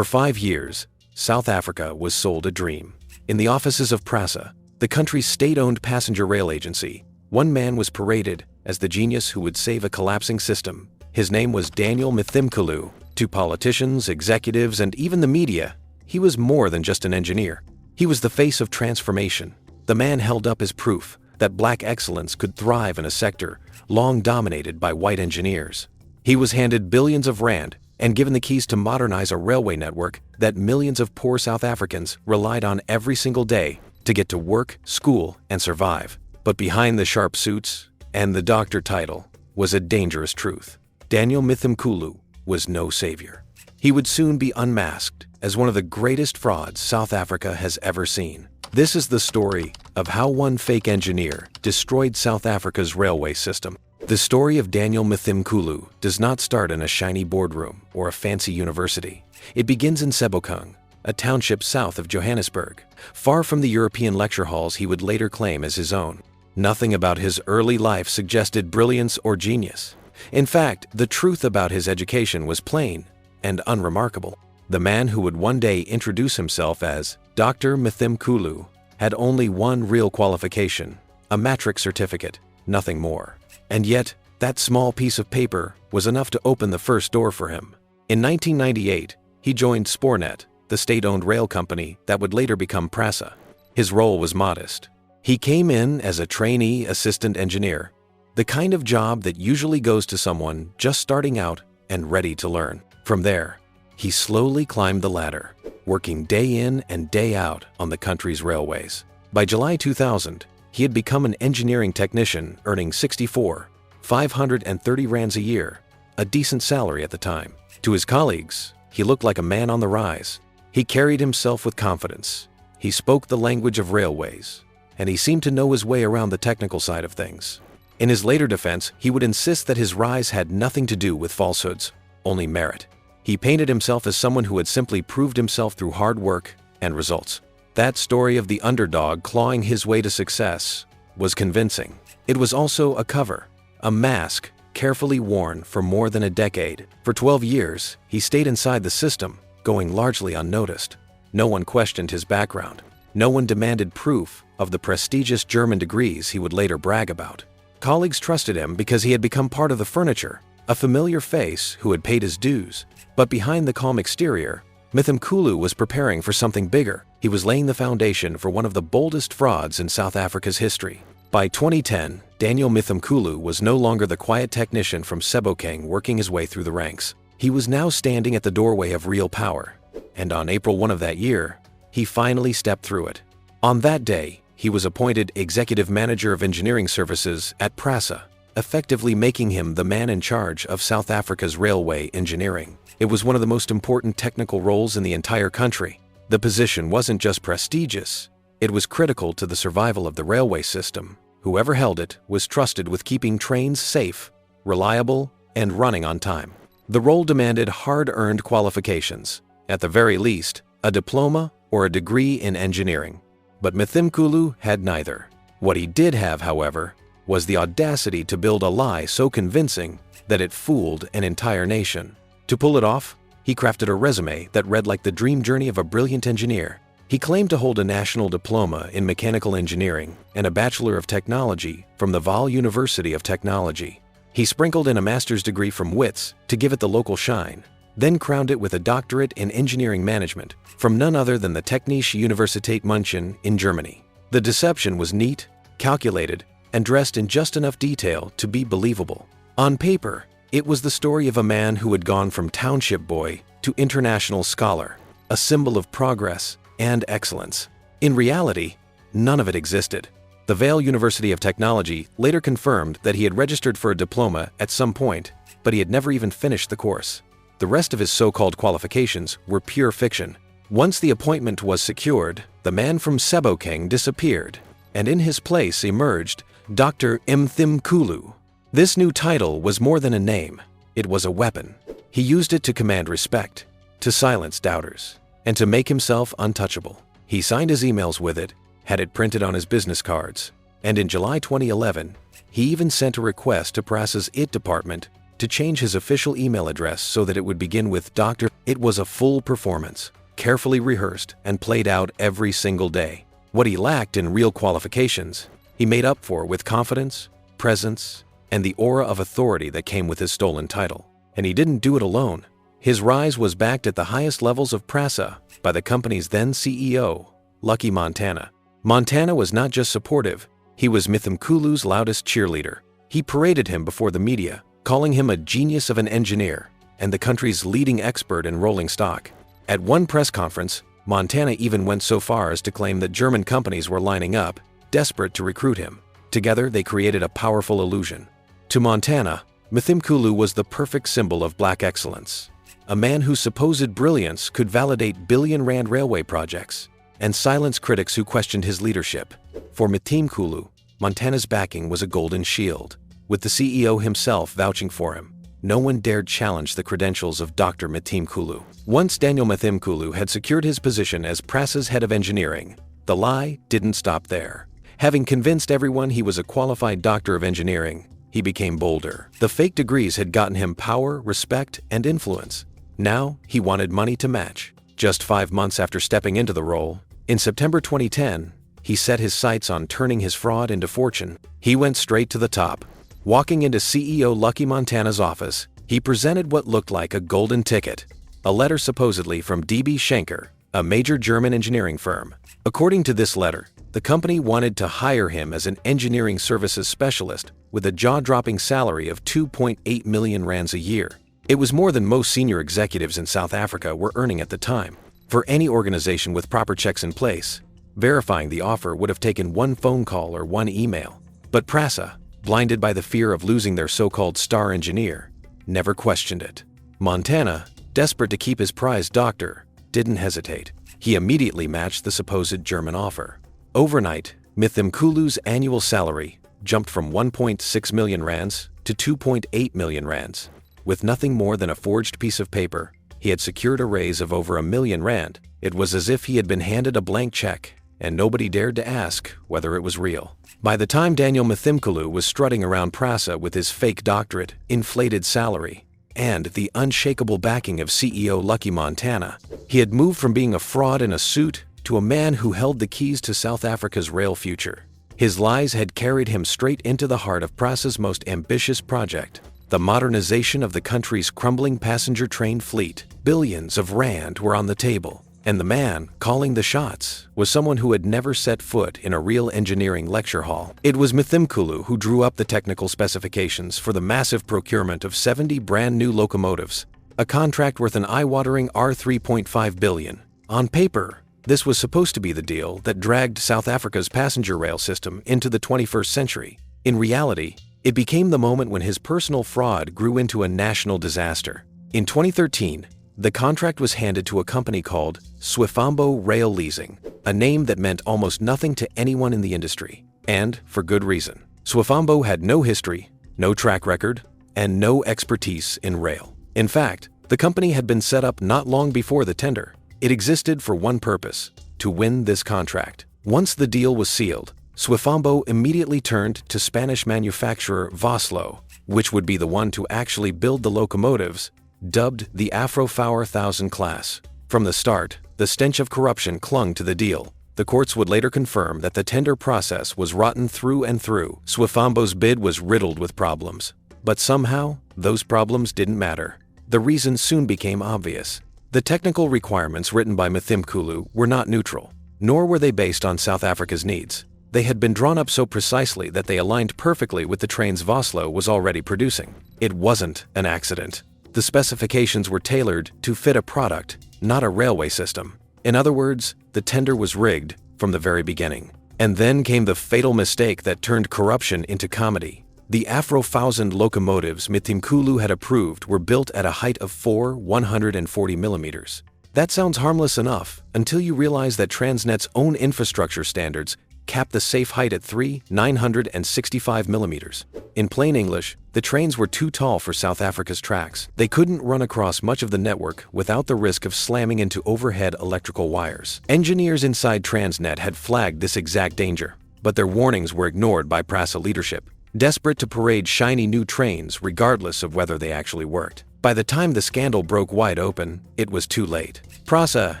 For 5 years, South Africa was sold a dream. In the offices of PRASA, the country's state-owned passenger rail agency, one man was paraded as the genius who would save a collapsing system. His name was Daniel Mthimkhulu. To politicians, executives, and even the media, he was more than just an engineer. He was the face of transformation. The man held up as proof that black excellence could thrive in a sector long dominated by white engineers. He was handed billions of rand and given the keys to modernize a railway network that millions of poor South Africans relied on every single day to get to work, school, and survive. But behind the sharp suits and the doctor title was a dangerous truth. Daniel Mthimkhulu was no savior. He would soon be unmasked as one of the greatest frauds South Africa has ever seen. This is the story of how one fake engineer destroyed South Africa's railway system. The story of Daniel Mthimkhulu does not start in a shiny boardroom or a fancy university. It begins in Sebokeng, a township south of Johannesburg, far from the European lecture halls he would later claim as his own. Nothing about his early life suggested brilliance or genius. In fact, the truth about his education was plain and unremarkable. The man who would one day introduce himself as Dr. Mthimkhulu had only one real qualification, a matric certificate, nothing more. And yet, that small piece of paper was enough to open the first door for him. In 1998, he joined Spoornet, the state-owned rail company that would later become PRASA. His role was modest. He came in as a trainee assistant engineer, the kind of job that usually goes to someone just starting out and ready to learn. From there, he slowly climbed the ladder, working day in and day out on the country's railways. By July 2000, he had become an engineering technician earning 530 rands a year, a decent salary at the time. To his colleagues, he looked like a man on the rise. He carried himself with confidence. He spoke the language of railways, and he seemed to know his way around the technical side of things. In his later defense, he would insist that his rise had nothing to do with falsehoods, only merit. He painted himself as someone who had simply proved himself through hard work and results. That story of the underdog clawing his way to success was convincing. It was also a cover, a mask carefully worn for more than a decade. For 12 years, he stayed inside the system, going largely unnoticed. No one questioned his background. No one demanded proof of the prestigious German degrees he would later brag about. Colleagues trusted him because he had become part of the furniture, a familiar face who had paid his dues. But behind the calm exterior, Mthimkhulu was preparing for something bigger. He was laying the foundation for one of the boldest frauds in South Africa's history. By 2010, Daniel Mthimkhulu was no longer the quiet technician from Sebokeng working his way through the ranks. He was now standing at the doorway of real power. And on April 1 of that year, he finally stepped through it. On that day, he was appointed Executive Manager of Engineering Services at PRASA, effectively making him the man in charge of South Africa's railway engineering. It was one of the most important technical roles in the entire country. The position wasn't just prestigious, it was critical to the survival of the railway system. Whoever held it was trusted with keeping trains safe, reliable, and running on time. The role demanded hard-earned qualifications, at the very least, a diploma or a degree in engineering. But Mthimkhulu had neither. What he did have, however, was the audacity to build a lie so convincing that it fooled an entire nation. To pull it off, he crafted a resume that read like the dream journey of a brilliant engineer. He claimed to hold a national diploma in mechanical engineering and a Bachelor of Technology from the Vaal University of Technology. He sprinkled in a master's degree from WITS to give it the local shine, then crowned it with a doctorate in engineering management from none other than the Technische Universität München in Germany. The deception was neat, calculated, and dressed in just enough detail to be believable. On paper, it was the story of a man who had gone from township boy to international scholar, a symbol of progress and excellence. In reality, none of it existed. The Vaal University of Technology later confirmed that he had registered for a diploma at some point, but he had never even finished the course. The rest of his so-called qualifications were pure fiction. Once the appointment was secured, the man from Sebokeng disappeared, and in his place emerged Dr. Mthimkhulu. This new title was more than a name, it was a weapon. He used it to command respect, to silence doubters, and to make himself untouchable. He signed his emails with it, had it printed on his business cards, and in July 2011, he even sent a request to PRASA's IT department to change his official email address so that it would begin with Dr. It was a full performance, carefully rehearsed and played out every single day. What he lacked in real qualifications, he made up for with confidence, presence, and the aura of authority that came with his stolen title. And he didn't do it alone. His rise was backed at the highest levels of PRASA by the company's then CEO, Lucky Montana. Montana was not just supportive, he was Mthimkhulu's loudest cheerleader. He paraded him before the media, calling him a genius of an engineer and the country's leading expert in rolling stock. At one press conference, Montana even went so far as to claim that German companies were lining up, desperate to recruit him. Together, they created a powerful illusion. To Montana, Mthimkhulu was the perfect symbol of black excellence. A man whose supposed brilliance could validate billion-rand railway projects and silence critics who questioned his leadership. For Mthimkhulu, Montana's backing was a golden shield. With the CEO himself vouching for him, no one dared challenge the credentials of Dr. Mthimkhulu. Once Daniel Mthimkhulu had secured his position as PRASA's head of engineering, the lie didn't stop there. Having convinced everyone he was a qualified doctor of engineering, he became bolder. The fake degrees had gotten him power, respect, and influence. Now, he wanted money to match. Just 5 months after stepping into the role, in September 2010, he set his sights on turning his fraud into fortune. He went straight to the top. Walking into CEO Lucky Montana's office, he presented what looked like a golden ticket, a letter supposedly from DB Schenker, a major German engineering firm. According to this letter, the company wanted to hire him as an engineering services specialist with a jaw-dropping salary of 2.8 million rands a year. It was more than most senior executives in South Africa were earning at the time. For any organization with proper checks in place, verifying the offer would have taken one phone call or one email. But PRASA, blinded by the fear of losing their so-called star engineer, never questioned it. Montana, desperate to keep his prized doctor, didn't hesitate. He immediately matched the supposed German offer. Overnight, Mthimkhulu's annual salary jumped from 1.6 million rands to 2.8 million rands. With nothing more than a forged piece of paper, he had secured a raise of over 1 million rand. It was as if he had been handed a blank check, and nobody dared to ask whether it was real. By the time Daniel Mthimkhulu was strutting around PRASA with his fake doctorate, inflated salary, and the unshakable backing of CEO Lucky Montana, he had moved from being a fraud in a suit to a man who held the keys to South Africa's rail future. His lies had carried him straight into the heart of PRASA's most ambitious project, the modernization of the country's crumbling passenger train fleet. Billions of rand were on the table, and the man calling the shots was someone who had never set foot in a real engineering lecture hall. It was Mthimkhulu who drew up the technical specifications for the massive procurement of 70 brand new locomotives, a contract worth an eye-watering R3.5 billion. On paper, this was supposed to be the deal that dragged South Africa's passenger rail system into the 21st century. In reality, it became the moment when his personal fraud grew into a national disaster. In 2013, the contract was handed to a company called Swifambo Rail Leasing, a name that meant almost nothing to anyone in the industry, and for good reason. Swifambo had no history, no track record, and no expertise in rail. In fact, the company had been set up not long before the tender. It existed for one purpose: to win this contract. Once the deal was sealed, Swifambo immediately turned to Spanish manufacturer Vossloh, which would be the one to actually build the locomotives, dubbed the Afro-Four 1000 class. From the start, the stench of corruption clung to the deal. The courts would later confirm that the tender process was rotten through and through. Swifambo's bid was riddled with problems. But somehow, those problems didn't matter. The reason soon became obvious. The technical requirements written by Mthimkhulu were not neutral, nor were they based on South Africa's needs. They had been drawn up so precisely that they aligned perfectly with the trains Vossloh was already producing. It wasn't an accident. The specifications were tailored to fit a product, not a railway system. In other words, the tender was rigged from the very beginning. And then came the fatal mistake that turned corruption into comedy. The Afro-Four 1000 locomotives Mthimkhulu had approved were built at a height of 140 millimeters. That sounds harmless enough until you realize that Transnet's own infrastructure standards capped the safe height at 965 millimeters. In plain English, the trains were too tall for South Africa's tracks. They couldn't run across much of the network without the risk of slamming into overhead electrical wires. Engineers inside Transnet had flagged this exact danger, but their warnings were ignored by PRASA leadership. desperate to parade shiny new trains regardless of whether they actually worked. By the time the scandal broke wide open, it was too late. PRASA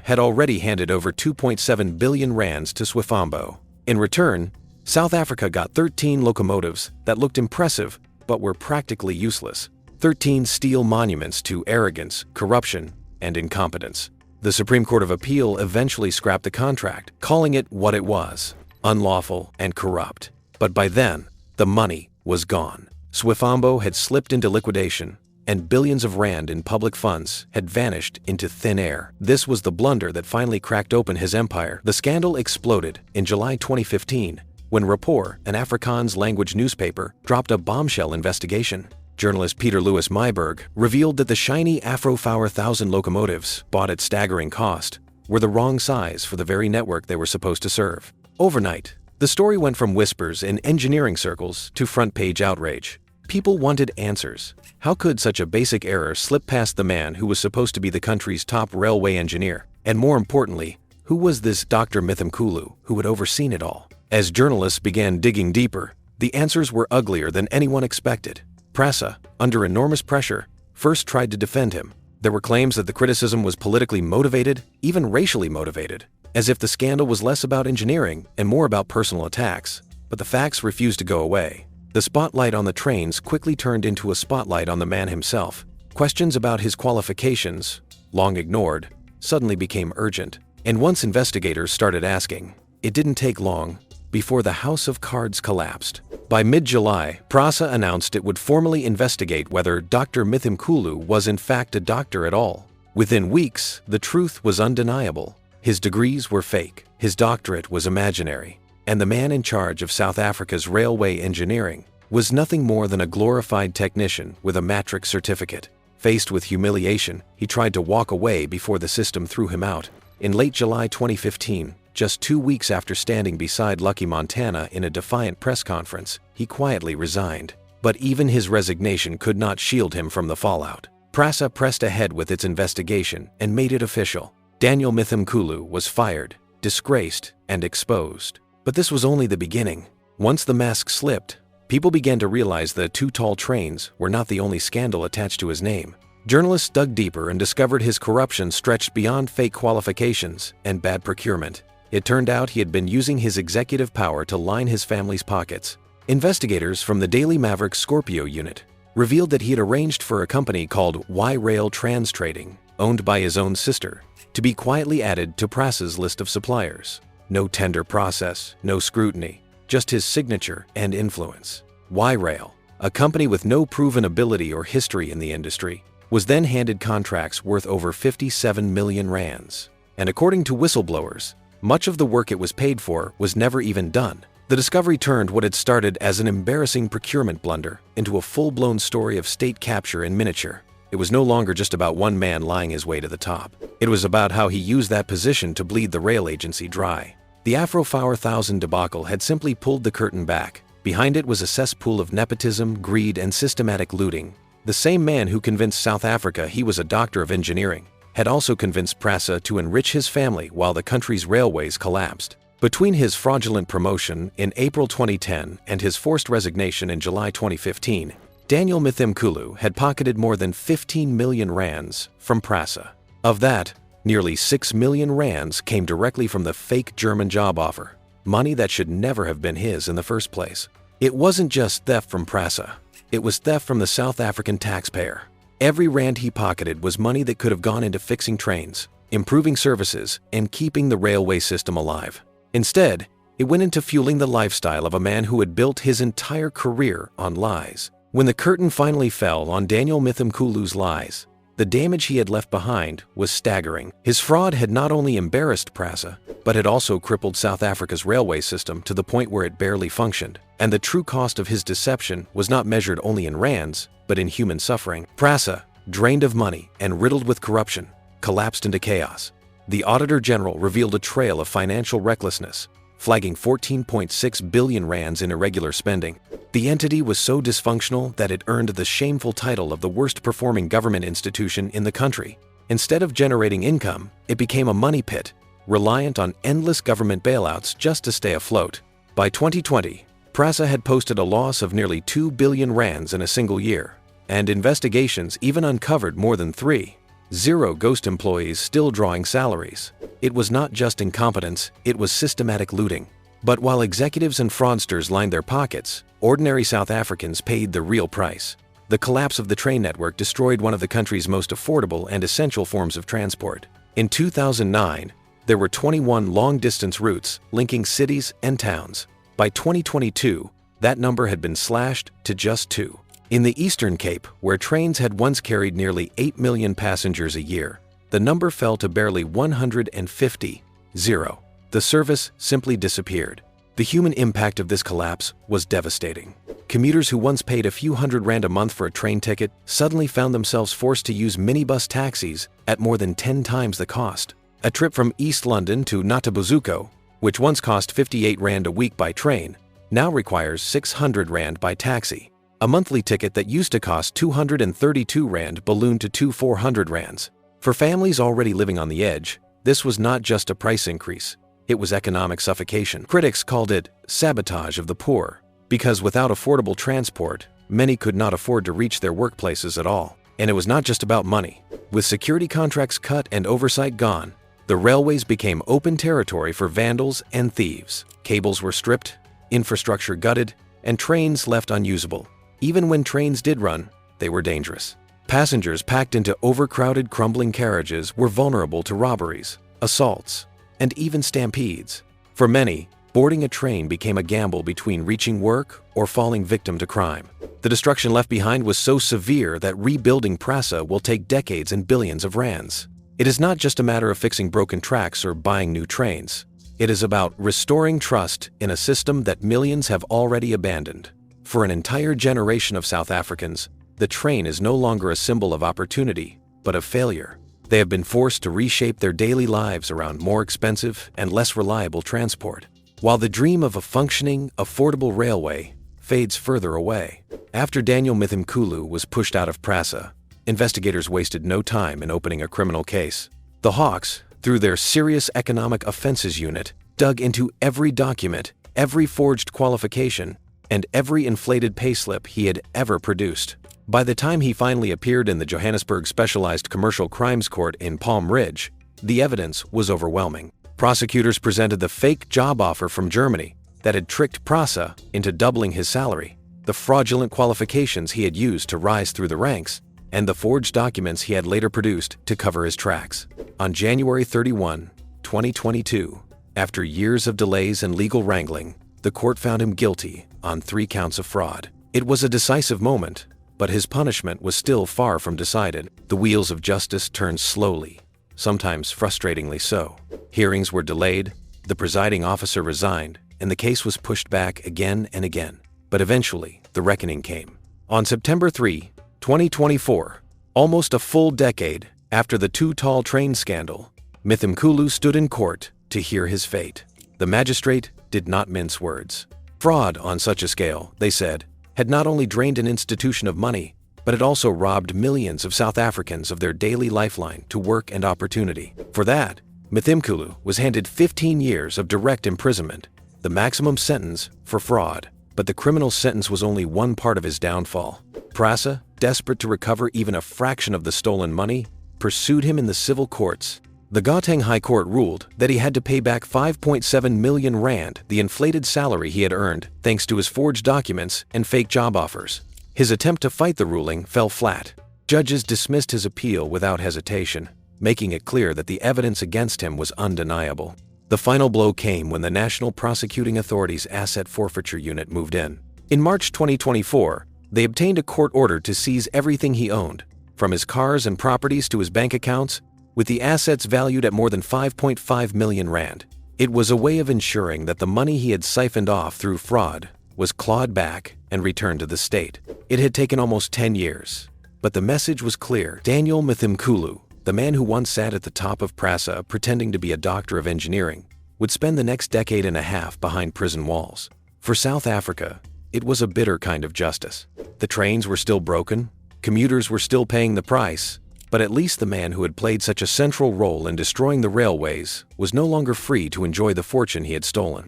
had already handed over 2.7 billion rands to Swifambo. In return, South Africa got 13 locomotives that looked impressive but were practically useless. 13 steel monuments to arrogance, corruption, and incompetence. The Supreme Court of Appeal eventually scrapped the contract, calling it what it was: unlawful and corrupt. But by then, the money was gone. Swifambo had slipped into liquidation, and billions of rand in public funds had vanished into thin air. This was the blunder that finally cracked open his empire. The scandal exploded in July 2015 when Rapport, an Afrikaans language newspaper, dropped a bombshell investigation. Journalist Peter Louis Myburgh revealed that the shiny Afrofour 1000 locomotives, bought at staggering cost, were the wrong size for the very network they were supposed to serve. Overnight, the story went from whispers in engineering circles to front-page outrage. People wanted answers. How could such a basic error slip past the man who was supposed to be the country's top railway engineer? And more importantly, who was this Dr. Mthimkhulu who had overseen it all? As journalists began digging deeper, the answers were uglier than anyone expected. PRASA, under enormous pressure, first tried to defend him. There were claims that the criticism was politically motivated, even racially motivated, as if the scandal was less about engineering and more about personal attacks. But the facts refused to go away. The spotlight on the trains quickly turned into a spotlight on the man himself. Questions about his qualifications, long ignored, suddenly became urgent. And once investigators started asking, it didn't take long before the house of cards collapsed. By mid-July, PRASA announced it would formally investigate whether Dr. Mthimkhulu was in fact a doctor at all. Within weeks, the truth was undeniable. His degrees were fake, his doctorate was imaginary, and the man in charge of South Africa's railway engineering was nothing more than a glorified technician with a matric certificate. Faced with humiliation, he tried to walk away before the system threw him out. In late July 2015, just 2 weeks after standing beside Lucky Montana in a defiant press conference, he quietly resigned. But even his resignation could not shield him from the fallout. PRASA pressed ahead with its investigation and made it official. Daniel Mthimkhulu was fired, disgraced, and exposed. But this was only the beginning. Once the mask slipped, people began to realize the too tall trains were not the only scandal attached to his name. Journalists dug deeper and discovered his corruption stretched beyond fake qualifications and bad procurement. It turned out he had been using his executive power to line his family's pockets. Investigators from the Daily Maverick Scorpio unit revealed that he had arranged for a company called Y-Rail Trans Trading, owned by his own sister, to be quietly added to PRASA's list of suppliers. No tender process, no scrutiny, just his signature and influence. Y-Rail, a company with no proven ability or history in the industry, was then handed contracts worth over 57 million rands. And according to whistleblowers, much of the work it was paid for was never even done. The discovery turned what had started as an embarrassing procurement blunder into a full-blown story of state capture in miniature. It was no longer just about one man lying his way to the top. It was about how he used that position to bleed the rail agency dry. The Afrofour 1000 debacle had simply pulled the curtain back. Behind it was a cesspool of nepotism, greed, and systematic looting. The same man who convinced South Africa he was a doctor of engineering had also convinced PRASA to enrich his family while the country's railways collapsed. Between his fraudulent promotion in April 2010 and his forced resignation in July 2015, Daniel Mthimkhulu had pocketed more than 15 million rands from PRASA. Of that, nearly 6 million rands came directly from the fake German job offer, money that should never have been his in the first place. It wasn't just theft from PRASA, it was theft from the South African taxpayer. Every rand he pocketed was money that could have gone into fixing trains, improving services, and keeping the railway system alive. Instead, it went into fueling the lifestyle of a man who had built his entire career on lies. When the curtain finally fell on Daniel Mthimkhulu's lies, the damage he had left behind was staggering. His fraud had not only embarrassed PRASA, but had also crippled South Africa's railway system to the point where it barely functioned. And the true cost of his deception was not measured only in rands, but in human suffering. PRASA, drained of money and riddled with corruption, collapsed into chaos. The Auditor General revealed a trail of financial recklessness, flagging 14.6 billion rands in irregular spending. The entity was so dysfunctional that it earned the shameful title of the worst-performing government institution in the country. Instead of generating income, it became a money pit, reliant on endless government bailouts just to stay afloat. By 2020, PRASA had posted a loss of nearly 2 billion rands in a single year, and investigations even uncovered more than 3,000 ghost employees still drawing salaries. It was not just incompetence, it was systematic looting. But while executives and fraudsters lined their pockets, ordinary South Africans paid the real price. The collapse of the train network destroyed one of the country's most affordable and essential forms of transport. In 2009, there were 21 long-distance routes linking cities and towns. By 2022, that number had been slashed to just 2. In the Eastern Cape, where trains had once carried nearly 8 million passengers a year, the number fell to barely 150. The service simply disappeared. The human impact of this collapse was devastating. Commuters who once paid a few hundred rand a month for a train ticket suddenly found themselves forced to use minibus taxis at more than 10 times the cost. A trip from East London to Natabuzuko, which once cost 58 rand a week by train, now requires 600 rand by taxi. A monthly ticket that used to cost 232 rand ballooned to 400 rands. For families already living on the edge, this was not just a price increase. It was economic suffocation. Critics called it sabotage of the poor, because without affordable transport, many could not afford to reach their workplaces at all. And it was not just about money. With security contracts cut and oversight gone, the railways became open territory for vandals and thieves. Cables were stripped, infrastructure gutted, and trains left unusable. Even when trains did run, they were dangerous. Passengers packed into overcrowded, crumbling carriages were vulnerable to robberies, assaults, and even stampedes. For many, boarding a train became a gamble between reaching work or falling victim to crime. The destruction left behind was so severe that rebuilding PRASA will take decades and billions of rands. It is not just a matter of fixing broken tracks or buying new trains. It is about restoring trust in a system that millions have already abandoned. For an entire generation of South Africans, the train is no longer a symbol of opportunity, but of failure. They have been forced to reshape their daily lives around more expensive and less reliable transport, while the dream of a functioning, affordable railway fades further away. After Daniel Mthimkhulu was pushed out of PRASA, investigators wasted no time in opening a criminal case. The Hawks, through their Serious Economic Offences Unit, dug into every document, every forged qualification, and every inflated payslip he had ever produced. By the time he finally appeared in the Johannesburg Specialized Commercial Crimes Court in Palm Ridge, the evidence was overwhelming. Prosecutors presented the fake job offer from Germany that had tricked PRASA into doubling his salary, the fraudulent qualifications he had used to rise through the ranks, and the forged documents he had later produced to cover his tracks. On January 31, 2022, after years of delays and legal wrangling, the court found him guilty on 3 counts of fraud. It was a decisive moment, but his punishment was still far from decided. The wheels of justice turned slowly, sometimes frustratingly so. Hearings were delayed, the presiding officer resigned, and the case was pushed back again and again. But eventually, the reckoning came. On September 3, 2024, almost a full decade after the Too Tall train scandal, Mthimkhulu stood in court to hear his fate. The magistrate did not mince words. Fraud on such a scale, they said, had not only drained an institution of money, but it also robbed millions of South Africans of their daily lifeline to work and opportunity. For that, Mthimkhulu was handed 15 years of direct imprisonment, the maximum sentence for fraud. But the criminal sentence was only one part of his downfall. PRASA, desperate to recover even a fraction of the stolen money, pursued him in the civil courts. The Gauteng High Court ruled that he had to pay back 5.7 million rand, the inflated salary he had earned thanks to his forged documents and fake job offers. His attempt to fight the ruling fell flat. Judges dismissed his appeal without hesitation, making it clear that the evidence against him was undeniable. The final blow came when the National Prosecuting Authority's Asset Forfeiture Unit moved in. In March 2024, they obtained a court order to seize everything he owned, from his cars and properties to his bank accounts, with the assets valued at more than 5.5 million rand. It was a way of ensuring that the money he had siphoned off through fraud was clawed back and returned to the state. It had taken almost 10 years, but the message was clear. Daniel Mthimkhulu, the man who once sat at the top of PRASA pretending to be a doctor of engineering, would spend the next decade and a half behind prison walls. For South Africa, it was a bitter kind of justice. The trains were still broken, commuters were still paying the price, but at least the man who had played such a central role in destroying the railways was no longer free to enjoy the fortune he had stolen.